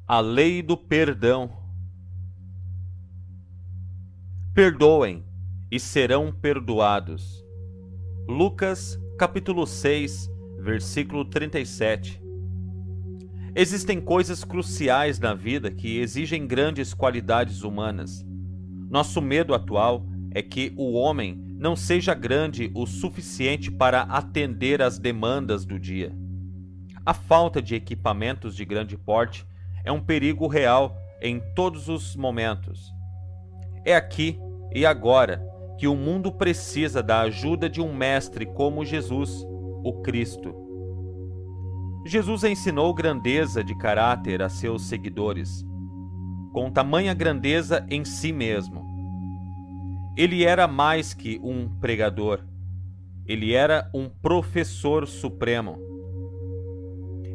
A lei do perdão. Perdoem e serão perdoados. Lucas, capítulo 6, versículo 37. Existem coisas cruciais na vida que exigem grandes qualidades humanas. Nosso medo atual é que o homem não seja grande o suficiente para atender às demandas do dia. A falta de equipamentos de grande porte é um perigo real em todos os momentos. É aqui e agora que o mundo precisa da ajuda de um mestre como Jesus, o Cristo. Jesus ensinou grandeza de caráter a seus seguidores, com tamanha grandeza em si mesmo. Ele era mais que um pregador, ele era um professor supremo.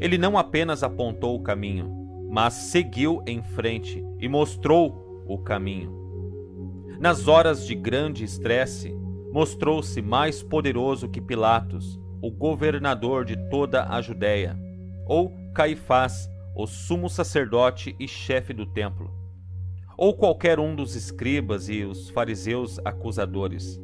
Ele não apenas apontou o caminho, mas seguiu em frente e mostrou o caminho. Nas horas de grande estresse, mostrou-se mais poderoso que Pilatos, o governador de toda a Judéia, ou Caifás, o sumo sacerdote e chefe do templo, ou qualquer um dos escribas e os fariseus acusadores.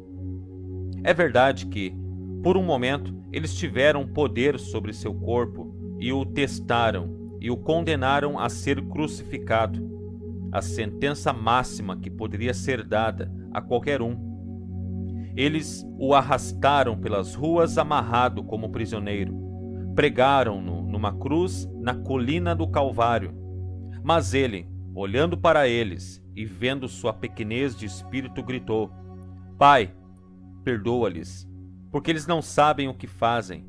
É verdade que, por um momento, eles tiveram poder sobre seu corpo e o testaram e o condenaram a ser crucificado, a sentença máxima que poderia ser dada a qualquer um. Eles o arrastaram pelas ruas amarrado como prisioneiro, pregaram-no numa cruz na colina do Calvário. Mas ele, olhando para eles e vendo sua pequenez de espírito, gritou: Pai, perdoa-lhes, porque eles não sabem o que fazem.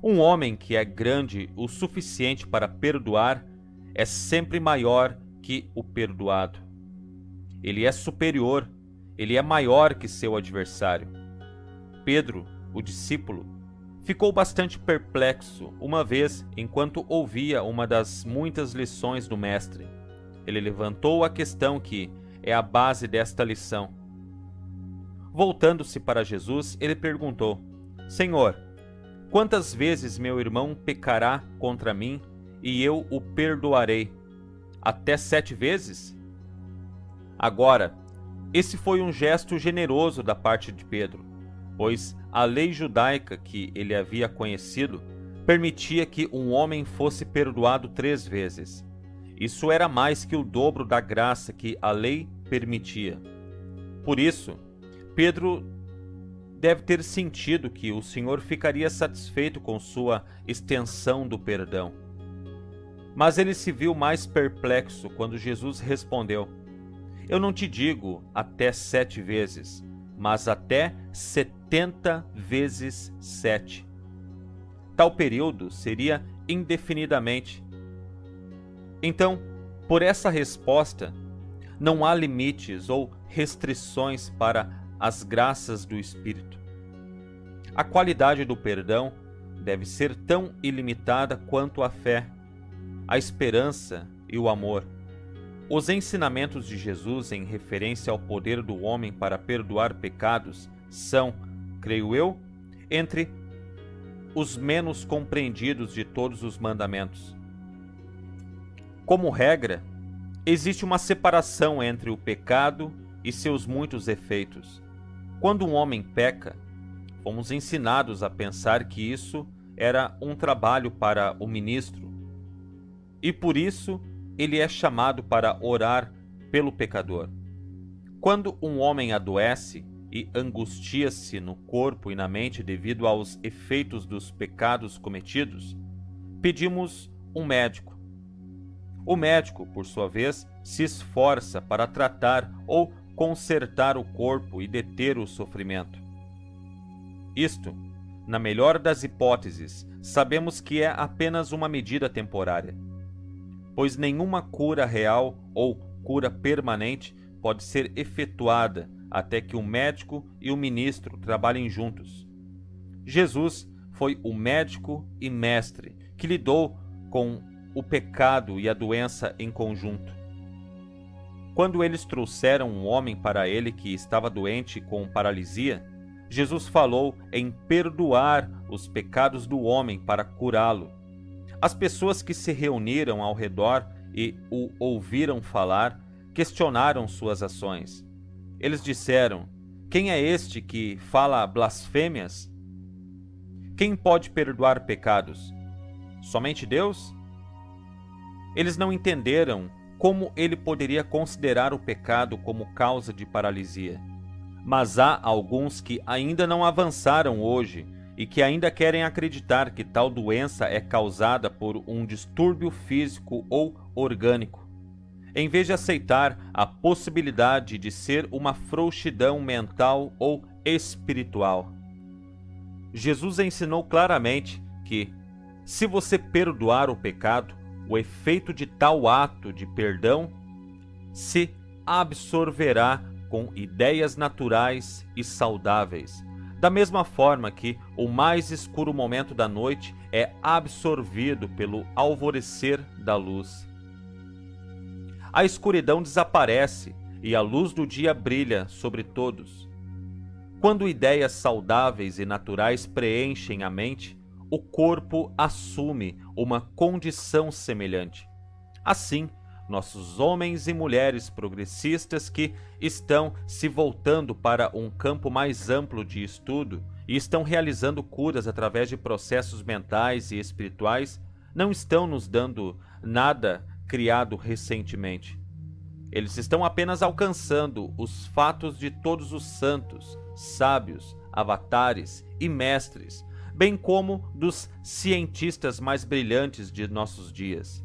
Um homem que é grande o suficiente para perdoar é sempre maior que o perdoado. Ele é superior, ele é maior que seu adversário. Pedro, o discípulo, ficou bastante perplexo uma vez enquanto ouvia uma das muitas lições do mestre. Ele levantou a questão que é a base desta lição. Voltando-se para Jesus, ele perguntou: Senhor, quantas vezes meu irmão pecará contra mim e eu o perdoarei? Até 7 vezes? Agora, esse foi um gesto generoso da parte de Pedro, pois a lei judaica que ele havia conhecido permitia que um homem fosse perdoado 3 vezes. Isso era mais que o dobro da graça que a lei permitia. Por isso, Pedro deve ter sentido que o Senhor ficaria satisfeito com sua extensão do perdão. Mas ele se viu mais perplexo quando Jesus respondeu: Eu não te digo até 7 vezes, mas até 70 vezes 7. Tal período seria indefinidamente. Então, por essa resposta, não há limites ou restrições para as graças do Espírito. A qualidade do perdão deve ser tão ilimitada quanto a fé, a esperança e o amor. Os ensinamentos de Jesus em referência ao poder do homem para perdoar pecados são, creio eu, entre os menos compreendidos de todos os mandamentos. Como regra, existe uma separação entre o pecado e seus muitos efeitos. Quando um homem peca, fomos ensinados a pensar que isso era um trabalho para o ministro, e por isso ele é chamado para orar pelo pecador. Quando um homem adoece e angustia-se no corpo e na mente devido aos efeitos dos pecados cometidos, pedimos um médico. O médico, por sua vez, se esforça para tratar ou consertar o corpo e deter o sofrimento. Isto, na melhor das hipóteses, sabemos que é apenas uma medida temporária, pois nenhuma cura real ou cura permanente pode ser efetuada até que o médico e o ministro trabalhem juntos. Jesus foi o médico e mestre que lidou com o pecado e a doença em conjunto. Quando eles trouxeram um homem para ele que estava doente com paralisia, Jesus falou em perdoar os pecados do homem para curá-lo. As pessoas que se reuniram ao redor e o ouviram falar questionaram suas ações. Eles disseram: quem é este que fala blasfêmias? Quem pode perdoar pecados? Somente Deus? Eles não entenderam como ele poderia considerar o pecado como causa de paralisia. Mas há alguns que ainda não avançaram hoje e que ainda querem acreditar que tal doença é causada por um distúrbio físico ou orgânico, em vez de aceitar a possibilidade de ser uma frouxidão mental ou espiritual. Jesus ensinou claramente que, se você perdoar o pecado, o efeito de tal ato de perdão se absorverá com ideias naturais e saudáveis, da mesma forma que o mais escuro momento da noite é absorvido pelo alvorecer da luz. A escuridão desaparece e a luz do dia brilha sobre todos. Quando ideias saudáveis e naturais preenchem a mente, o corpo assume uma condição semelhante. Assim, nossos homens e mulheres progressistas que estão se voltando para um campo mais amplo de estudo e estão realizando curas através de processos mentais e espirituais, não estão nos dando nada criado recentemente. Eles estão apenas alcançando os fatos de todos os santos, sábios, avatares e mestres, bem como dos cientistas mais brilhantes de nossos dias.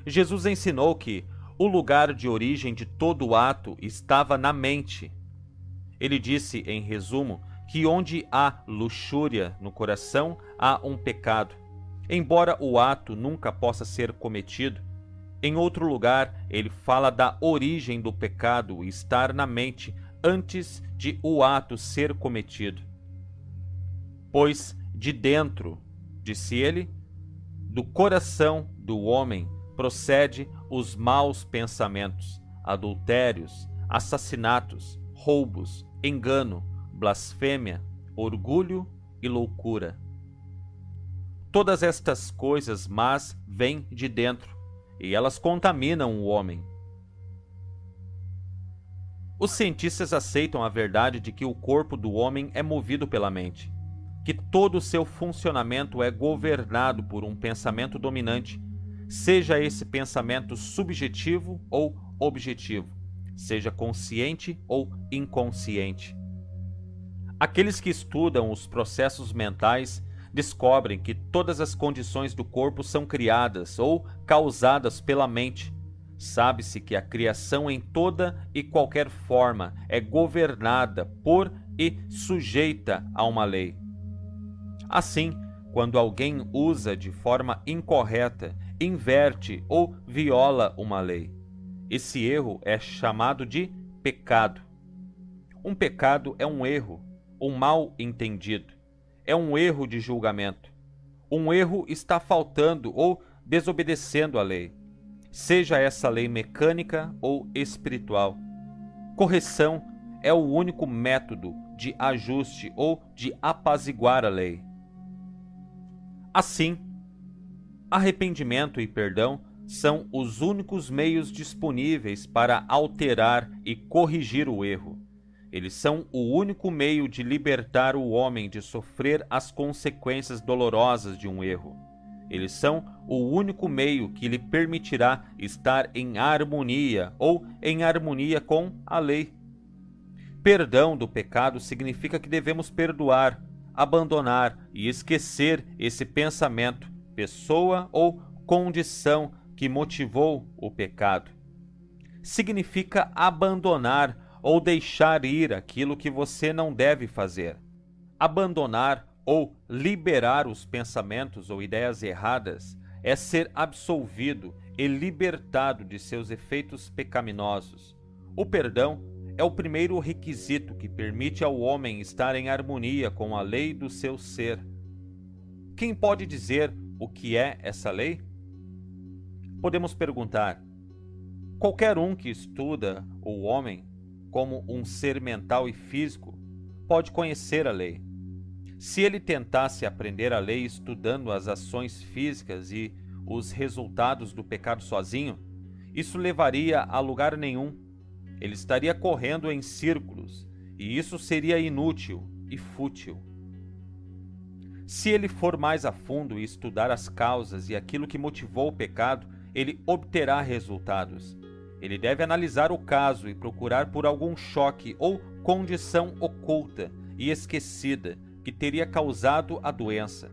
Jesus ensinou que o lugar de origem de todo ato estava na mente. Ele disse, em resumo, que onde há luxúria no coração, há um pecado. Embora o ato nunca possa ser cometido, em outro lugar ele fala da origem do pecado estar na mente antes de o ato ser cometido. Pois de dentro, disse ele, do coração do homem procede os maus pensamentos, adultérios, assassinatos, roubos, engano, blasfêmia, orgulho e loucura. Todas estas coisas más vêm de dentro e elas contaminam o homem. Os cientistas aceitam a verdade de que o corpo do homem é movido pela mente, que todo o seu funcionamento é governado por um pensamento dominante, seja esse pensamento subjetivo ou objetivo, seja consciente ou inconsciente. Aqueles que estudam os processos mentais descobrem que todas as condições do corpo são criadas ou causadas pela mente. Sabe-se que a criação em toda e qualquer forma é governada por e sujeita a uma lei. Assim, quando alguém usa de forma incorreta, inverte ou viola uma lei, esse erro é chamado de pecado. Um pecado é um erro, um mal entendido, é um erro de julgamento. Um erro está faltando ou desobedecendo a lei, seja essa lei mecânica ou espiritual. Correção é o único método de ajuste ou de apaziguar a lei. Assim, arrependimento e perdão são os únicos meios disponíveis para alterar e corrigir o erro. Eles são o único meio de libertar o homem de sofrer as consequências dolorosas de um erro. Eles são o único meio que lhe permitirá estar em harmonia ou em harmonia com a lei. Perdão do pecado significa que devemos perdoar, abandonar e esquecer esse pensamento, pessoa ou condição que motivou o pecado. Significa abandonar ou deixar ir aquilo que você não deve fazer. Abandonar ou liberar os pensamentos ou ideias erradas é ser absolvido e libertado de seus efeitos pecaminosos. O perdão é o primeiro requisito que permite ao homem estar em harmonia com a lei do seu ser. Quem pode dizer o que é essa lei? Podemos perguntar: qualquer um que estuda o homem como um ser mental e físico pode conhecer a lei. Se ele tentasse aprender a lei estudando as ações físicas e os resultados do pecado sozinho, isso levaria a lugar nenhum. Ele estaria correndo em círculos, e isso seria inútil e fútil. Se ele for mais a fundo e estudar as causas e aquilo que motivou o pecado, ele obterá resultados. Ele deve analisar o caso e procurar por algum choque ou condição oculta e esquecida que teria causado a doença.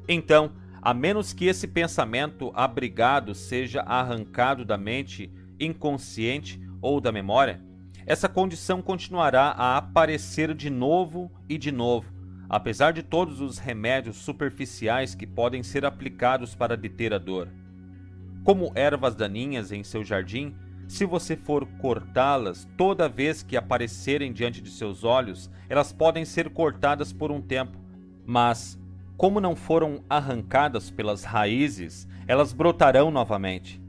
Então, a menos que esse pensamento abrigado seja arrancado da mente inconsciente ou da memória, essa condição continuará a aparecer de novo e de novo, apesar de todos os remédios superficiais que podem ser aplicados para deter a dor. Como ervas daninhas em seu jardim, se você for cortá-las toda vez que aparecerem diante de seus olhos, elas podem ser cortadas por um tempo, mas, como não foram arrancadas pelas raízes, elas brotarão novamente.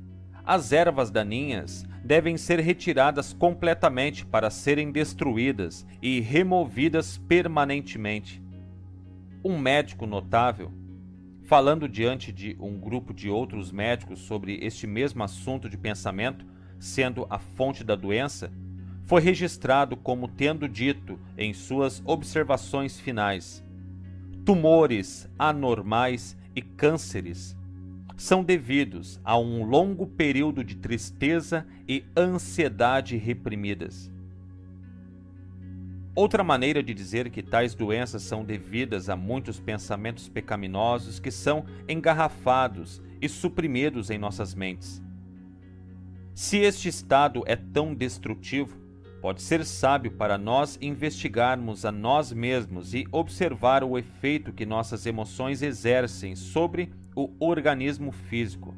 As ervas daninhas devem ser retiradas completamente para serem destruídas e removidas permanentemente. Um médico notável, falando diante de um grupo de outros médicos sobre este mesmo assunto de pensamento, sendo a fonte da doença, foi registrado como tendo dito em suas observações finais: tumores anormais e cânceres são devidos a um longo período de tristeza e ansiedade reprimidas. Outra maneira de dizer que tais doenças são devidas a muitos pensamentos pecaminosos que são engarrafados e suprimidos em nossas mentes. Se este estado é tão destrutivo, pode ser sábio para nós investigarmos a nós mesmos e observar o efeito que nossas emoções exercem sobre o organismo físico.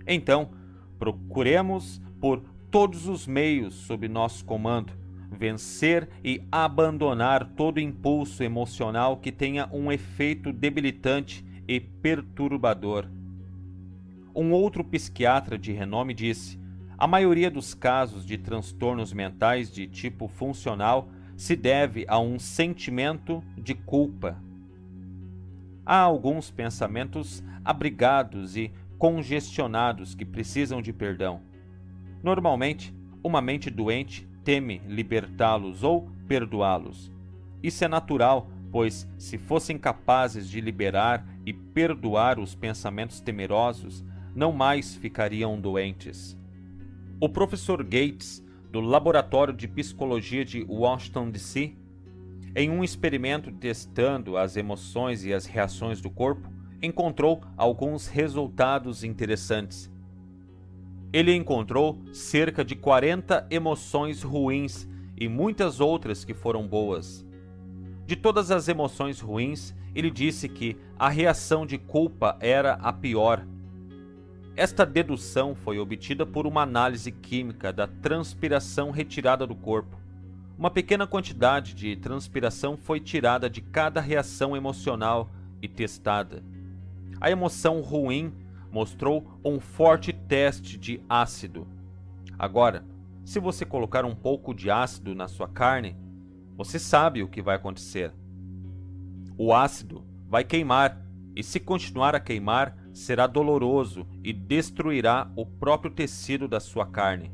Então, procuremos, por todos os meios sob nosso comando, vencer e abandonar todo impulso emocional que tenha um efeito debilitante e perturbador. Um outro psiquiatra de renome disse: a maioria dos casos de transtornos mentais de tipo funcional se deve a um sentimento de culpa. Há alguns pensamentos abrigados e congestionados que precisam de perdão. Normalmente, uma mente doente teme libertá-los ou perdoá-los. Isso é natural, pois se fossem capazes de liberar e perdoar os pensamentos temerosos, não mais ficariam doentes. O professor Gates, do Laboratório de Psicologia de Washington, D.C., em um experimento testando as emoções e as reações do corpo, encontrou alguns resultados interessantes. Ele encontrou cerca de 40 emoções ruins e muitas outras que foram boas. De todas as emoções ruins, ele disse que a reação de culpa era a pior. Esta dedução foi obtida por uma análise química da transpiração retirada do corpo. Uma pequena quantidade de transpiração foi tirada de cada reação emocional e testada. A emoção ruim mostrou um forte teste de ácido. Agora, se você colocar um pouco de ácido na sua carne, você sabe o que vai acontecer. O ácido vai queimar, e se continuar a queimar, será doloroso e destruirá o próprio tecido da sua carne.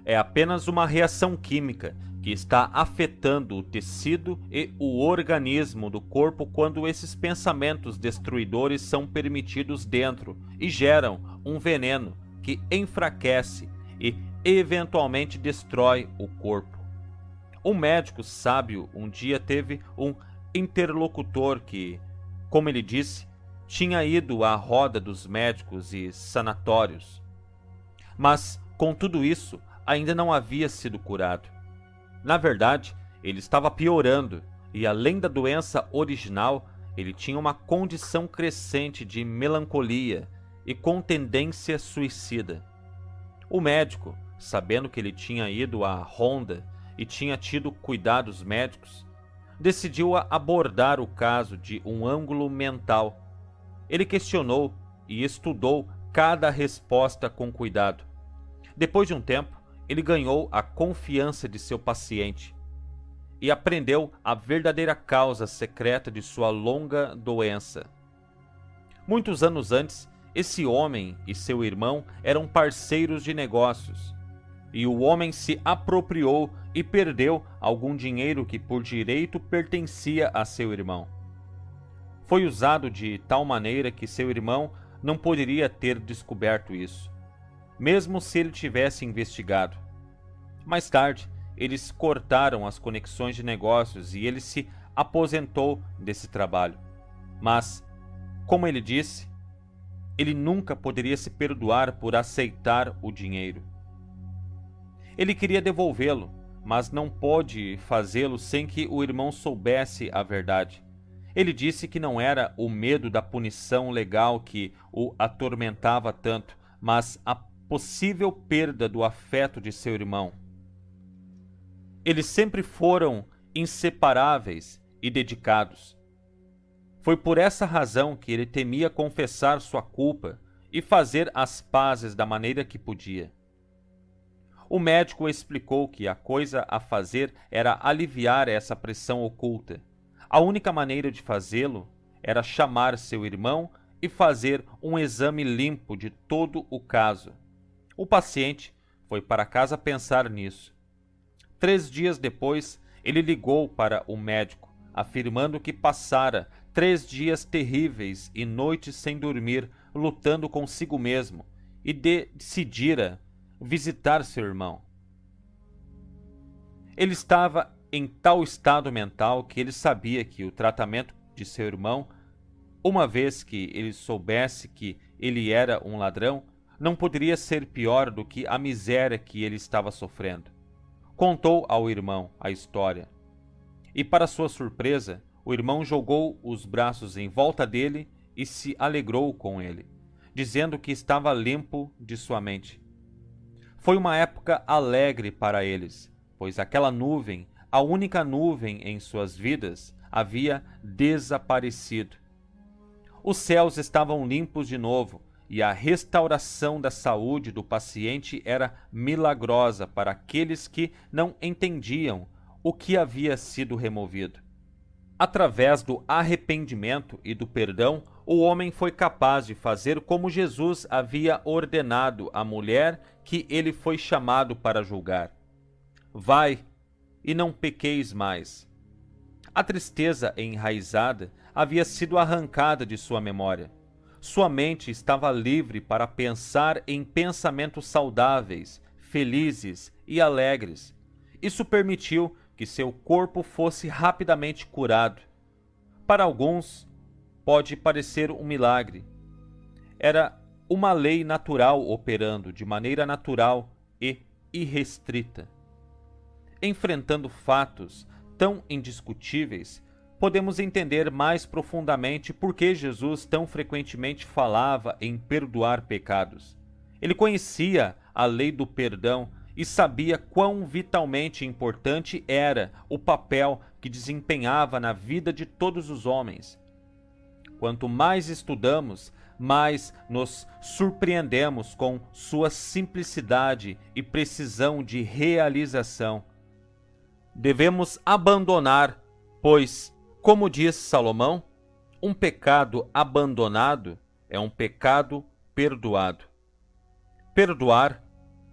É apenas uma reação química que está afetando o tecido e o organismo do corpo quando esses pensamentos destruidores são permitidos dentro e geram um veneno que enfraquece e eventualmente destrói o corpo. Um médico sábio um dia teve um interlocutor que, como ele disse, tinha ido à roda dos médicos e sanatórios. Mas, com tudo isso, ainda não havia sido curado. Na verdade, ele estava piorando e, além da doença original, ele tinha uma condição crescente de melancolia e com tendência suicida. O médico, sabendo que ele tinha ido à ronda e tinha tido cuidados médicos, decidiu abordar o caso de um ângulo mental. Ele questionou e estudou cada resposta com cuidado. Depois de um tempo, ele ganhou a confiança de seu paciente. e aprendeu a verdadeira causa secreta de sua longa doença. Muitos anos antes, esse homem e seu irmão eram parceiros de negócios, e o homem se apropriou e perdeu algum dinheiro que por direito pertencia a seu irmão. Foi usado de tal maneira que seu irmão não poderia ter descoberto isso, mesmo se ele tivesse investigado. Mais tarde, eles cortaram as conexões de negócios e ele se aposentou desse trabalho. Mas, como ele disse, ele nunca poderia se perdoar por aceitar o dinheiro. Ele queria devolvê-lo, mas não pôde fazê-lo sem que o irmão soubesse a verdade. Ele disse que não era o medo da punição legal que o atormentava tanto, mas a possível perda do afeto de seu irmão. Eles sempre foram inseparáveis e dedicados. Foi por essa razão que ele temia confessar sua culpa e fazer as pazes da maneira que podia. O médico explicou que a coisa a fazer era aliviar essa pressão oculta. A única maneira de fazê-lo era chamar seu irmão e fazer um exame limpo de todo o caso. O paciente foi para casa pensar nisso. 3 dias depois, ele ligou para o médico, afirmando que passara 3 dias terríveis e noites sem dormir, lutando consigo mesmo, e decidira visitar seu irmão. Ele estava em tal estado mental que ele sabia que o tratamento de seu irmão, uma vez que ele soubesse que ele era um ladrão, não poderia ser pior do que a miséria que ele estava sofrendo. Contou ao irmão a história. E, para sua surpresa, o irmão jogou os braços em volta dele e se alegrou com ele, dizendo que estava limpo de sua mente. Foi uma época alegre para eles, pois aquela nuvem, a única nuvem em suas vidas, havia desaparecido. Os céus estavam limpos de novo, e a restauração da saúde do paciente era milagrosa para aqueles que não entendiam o que havia sido removido. Através do arrependimento e do perdão, o homem foi capaz de fazer como Jesus havia ordenado à mulher que ele foi chamado para julgar. Vai, e não pequeis mais. A tristeza enraizada havia sido arrancada de sua memória. Sua mente estava livre para pensar em pensamentos saudáveis, felizes e alegres. Isso permitiu que seu corpo fosse rapidamente curado. Para alguns, pode parecer um milagre. Era uma lei natural operando de maneira natural e irrestrita. Enfrentando fatos tão indiscutíveis, podemos entender mais profundamente por que Jesus tão frequentemente falava em perdoar pecados. Ele conhecia a lei do perdão e sabia quão vitalmente importante era o papel que desempenhava na vida de todos os homens. Quanto mais estudamos, mais nos surpreendemos com sua simplicidade e precisão de realização. Devemos abandonar, pois, como diz Salomão, um pecado abandonado é um pecado perdoado. Perdoar,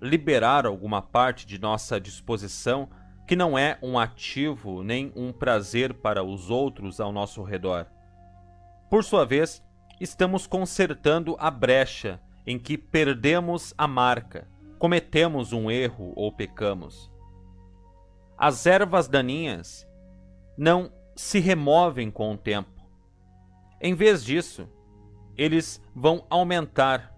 liberar alguma parte de nossa disposição que não é um ativo nem um prazer para os outros ao nosso redor. Por sua vez, estamos consertando a brecha em que perdemos a marca, cometemos um erro ou pecamos. As ervas daninhas não se removem com o tempo. Em vez disso, eles vão aumentar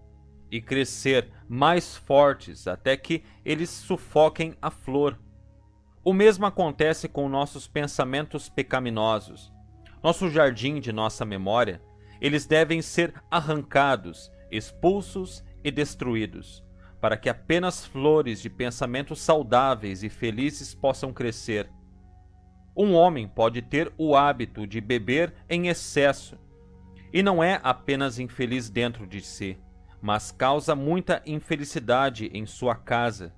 e crescer mais fortes até que eles sufoquem a flor. O mesmo acontece com nossos pensamentos pecaminosos. Nosso jardim de nossa memória, eles devem ser arrancados, expulsos e destruídos, para que apenas flores de pensamentos saudáveis e felizes possam crescer. Um homem pode ter o hábito de beber em excesso, e não é apenas infeliz dentro de si, mas causa muita infelicidade em sua casa.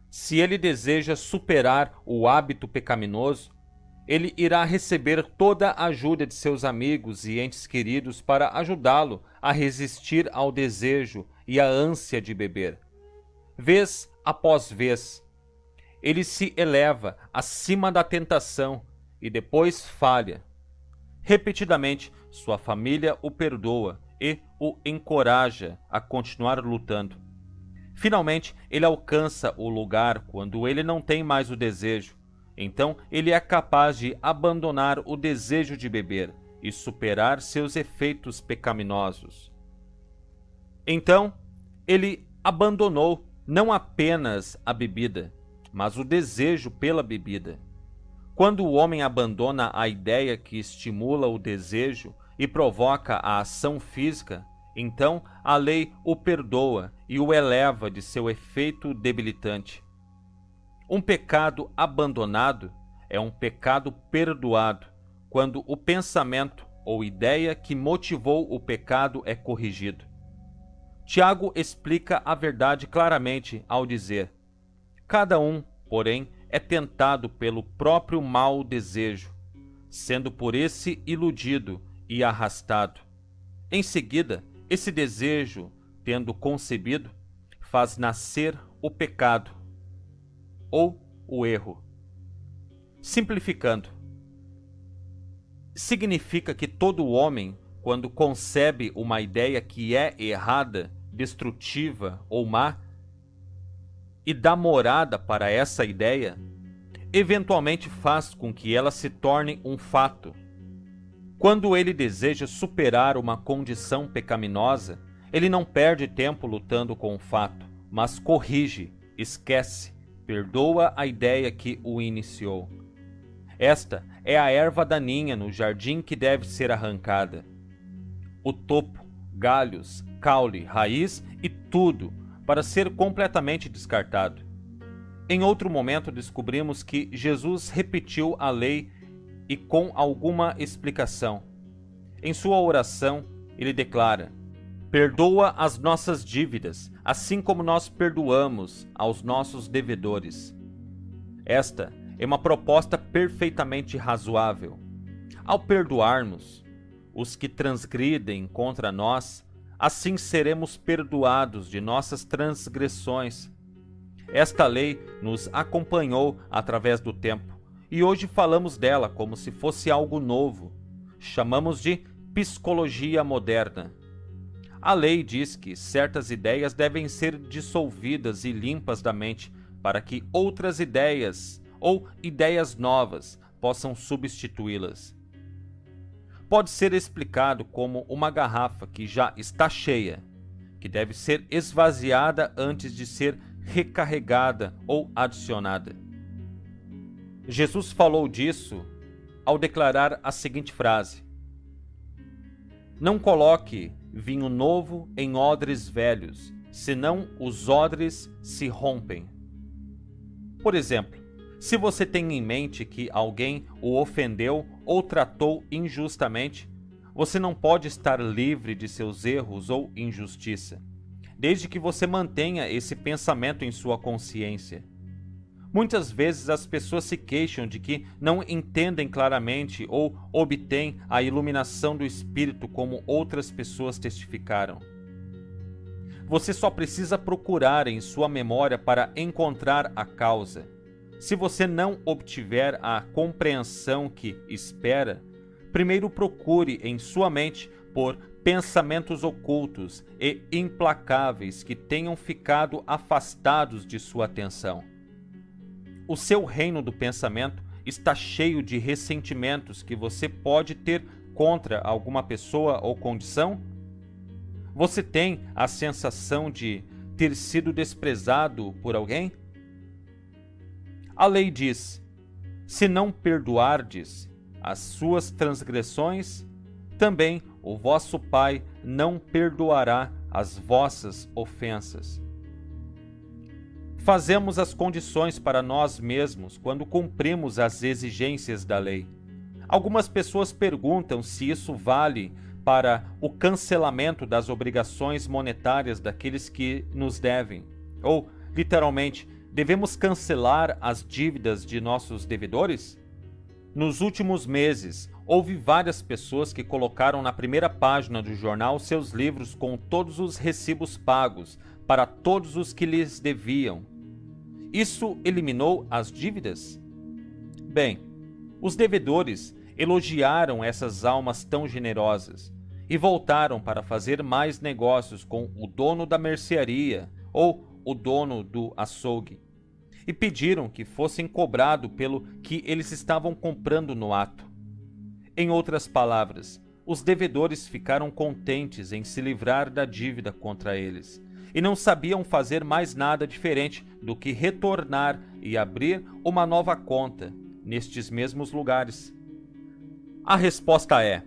Se ele deseja superar o hábito pecaminoso, ele irá receber toda a ajuda de seus amigos e entes queridos para ajudá-lo a resistir ao desejo e à ânsia de beber. Vez após vez, ele se eleva acima da tentação e depois falha. Repetidamente, sua família o perdoa e o encoraja a continuar lutando. Finalmente, ele alcança o lugar quando ele não tem mais o desejo. Então, ele é capaz de abandonar o desejo de beber e superar seus efeitos pecaminosos. Então, ele abandonou não apenas a bebida, mas o desejo pela bebida. Quando o homem abandona a ideia que estimula o desejo e provoca a ação física, então a lei o perdoa e o eleva de seu efeito debilitante. Um pecado abandonado é um pecado perdoado quando o pensamento ou ideia que motivou o pecado é corrigido. Tiago explica a verdade claramente ao dizer: cada um, porém, é tentado pelo próprio mau desejo, sendo por esse iludido e arrastado. Em seguida, esse desejo, tendo concebido, faz nascer o pecado ou o erro. Simplificando, significa que todo homem, quando concebe uma ideia que é errada, destrutiva ou má, e dá morada para essa ideia, eventualmente faz com que ela se torne um fato. Quando ele deseja superar uma condição pecaminosa, ele não perde tempo lutando com o fato, mas corrige, esquece, perdoa a ideia que o iniciou. Esta é a erva daninha no jardim que deve ser arrancada. O topo, galhos, caule, raiz e tudo para ser completamente descartado. Em outro momento descobrimos que Jesus repetiu a lei e com alguma explicação. Em sua oração, ele declara: perdoa as nossas dívidas, assim como nós perdoamos aos nossos devedores. Esta é uma proposta perfeitamente razoável. Ao perdoarmos os que transgridem contra nós, assim seremos perdoados de nossas transgressões. Esta lei nos acompanhou através do tempo, e hoje falamos dela como se fosse algo novo. Chamamos de psicologia moderna. A lei diz que certas ideias devem ser dissolvidas e limpas da mente para que outras ideias ou ideias novas possam substituí-las. Pode ser explicado como uma garrafa que já está cheia, que deve ser esvaziada antes de ser recarregada ou adicionada. Jesus falou disso ao declarar a seguinte frase: não coloque vinho novo em odres velhos, senão os odres se rompem. Por exemplo, se você tem em mente que alguém o ofendeu ou tratou injustamente, você não pode estar livre de seus erros ou injustiça, desde que você mantenha esse pensamento em sua consciência. Muitas vezes as pessoas se queixam de que não entendem claramente ou obtêm a iluminação do Espírito como outras pessoas testificaram. Você só precisa procurar em sua memória para encontrar a causa. Se você não obtiver a compreensão que espera, primeiro procure em sua mente por pensamentos ocultos e implacáveis que tenham ficado afastados de sua atenção. O seu reino do pensamento está cheio de ressentimentos que você pode ter contra alguma pessoa ou condição? Você tem a sensação de ter sido desprezado por alguém? A lei diz: se não perdoardes as suas transgressões, também o vosso Pai não perdoará as vossas ofensas. Fazemos as condições para nós mesmos quando cumprimos as exigências da lei. Algumas pessoas perguntam se isso vale para o cancelamento das obrigações monetárias daqueles que nos devem, ou, literalmente, devemos cancelar as dívidas de nossos devedores? Nos últimos meses, houve várias pessoas que colocaram na primeira página do jornal seus livros com todos os recibos pagos para todos os que lhes deviam. Isso eliminou as dívidas? Bem, os devedores elogiaram essas almas tão generosas e voltaram para fazer mais negócios com o dono da mercearia ou o dono do açougue e pediram que fossem cobrados pelo que eles estavam comprando no ato. Em outras palavras, os devedores ficaram contentes em se livrar da dívida contra eles e não sabiam fazer mais nada diferente do que retornar e abrir uma nova conta nestes mesmos lugares. A resposta é: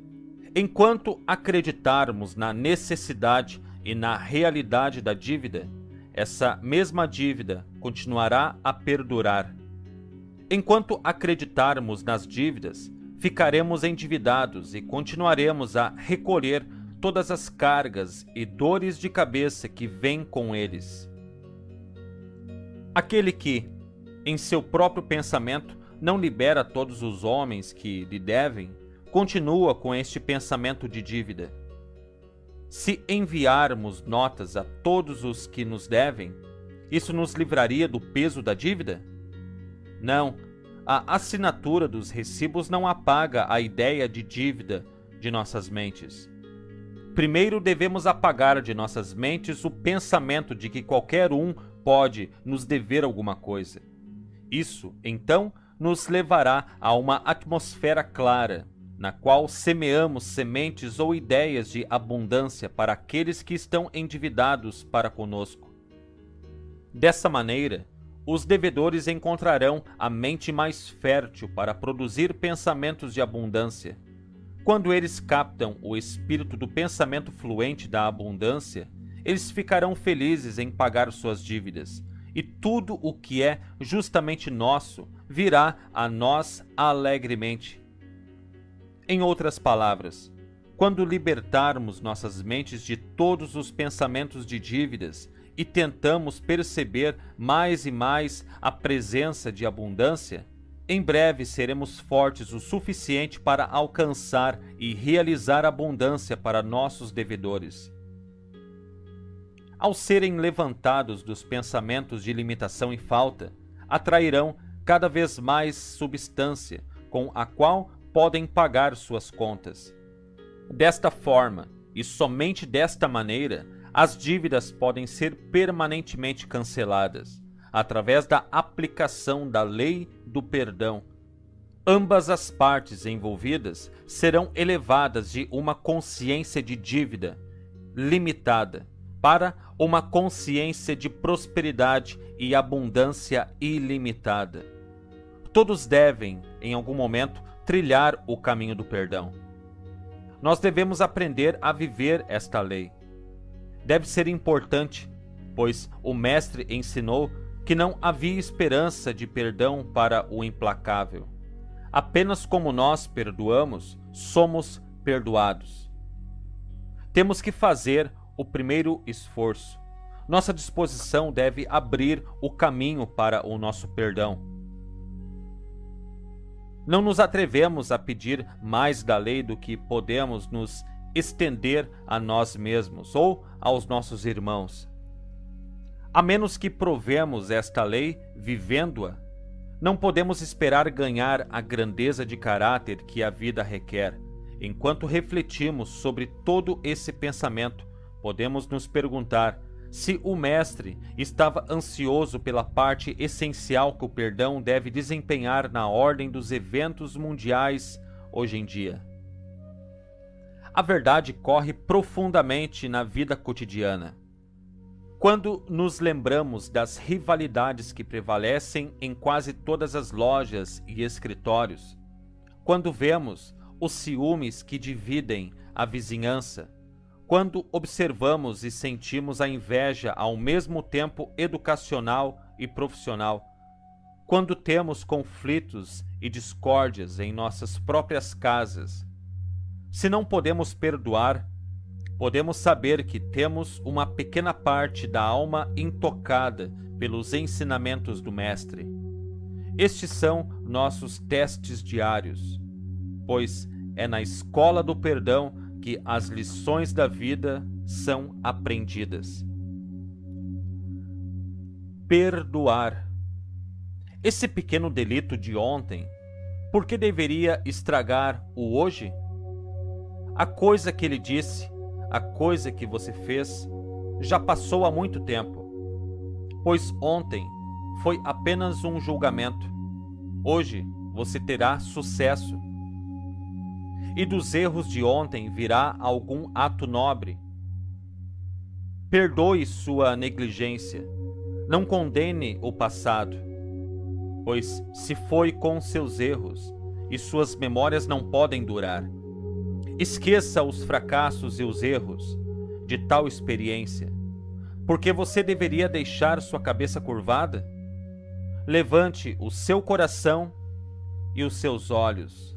enquanto acreditarmos na necessidade e na realidade da dívida, essa mesma dívida continuará a perdurar. Enquanto acreditarmos nas dívidas, ficaremos endividados e continuaremos a recolher todas as cargas e dores de cabeça que vêm com eles. Aquele que, em seu próprio pensamento, não libera todos os homens que lhe devem, continua com este pensamento de dívida. Se enviarmos notas a todos os que nos devem, isso nos livraria do peso da dívida? Não, a assinatura dos recibos não apaga a ideia de dívida de nossas mentes. Primeiro devemos apagar de nossas mentes o pensamento de que qualquer um pode nos dever alguma coisa. Isso, então, nos levará a uma atmosfera clara, na qual semeamos sementes ou ideias de abundância para aqueles que estão endividados para conosco. Dessa maneira, os devedores encontrarão a mente mais fértil para produzir pensamentos de abundância. Quando eles captam o espírito do pensamento fluente da abundância, eles ficarão felizes em pagar suas dívidas, e tudo o que é justamente nosso virá a nós alegremente. Em outras palavras, quando libertarmos nossas mentes de todos os pensamentos de dívidas e tentamos perceber mais e mais a presença de abundância, em breve seremos fortes o suficiente para alcançar e realizar abundância para nossos devedores. Ao serem levantados dos pensamentos de limitação e falta, atrairão cada vez mais substância com a qual podem pagar suas contas. Desta forma, e somente desta maneira, as dívidas podem ser permanentemente canceladas, através da aplicação da lei do perdão. Ambas as partes envolvidas serão elevadas de uma consciência de dívida limitada para uma consciência de prosperidade e abundância ilimitada. Todos devem, em algum momento, trilhar o caminho do perdão. Nós devemos aprender a viver esta lei. Deve ser importante, pois o Mestre ensinou que não havia esperança de perdão para o implacável. Apenas como nós perdoamos, somos perdoados. Temos que fazer o primeiro esforço. Nossa disposição deve abrir o caminho para o nosso perdão. Não nos atrevemos a pedir mais da lei do que podemos nos estender a nós mesmos ou aos nossos irmãos. A menos que provemos esta lei vivendo-a, não podemos esperar ganhar a grandeza de caráter que a vida requer. Enquanto refletimos sobre todo esse pensamento, podemos nos perguntar se o Mestre estava ansioso pela parte essencial que o perdão deve desempenhar na ordem dos eventos mundiais hoje em dia. A verdade corre profundamente na vida cotidiana. Quando nos lembramos das rivalidades que prevalecem em quase todas as lojas e escritórios, quando vemos os ciúmes que dividem a vizinhança, quando observamos e sentimos a inveja ao mesmo tempo educacional e profissional, quando temos conflitos e discórdias em nossas próprias casas, se não podemos perdoar, podemos saber que temos uma pequena parte da alma intocada pelos ensinamentos do Mestre. Estes são nossos testes diários, pois é na escola do perdão que as lições da vida são aprendidas. Perdoar. Esse pequeno delito de ontem, por que deveria estragar o hoje? A coisa que ele disse, a coisa que você fez, já passou há muito tempo, pois ontem foi apenas um julgamento. Hoje você terá sucesso. E dos erros de ontem virá algum ato nobre. Perdoe sua negligência. Não condene o passado, pois se foi com seus erros e suas memórias não podem durar. Esqueça os fracassos e os erros de tal experiência, porque você deveria deixar sua cabeça curvada? Levante o seu coração e os seus olhos.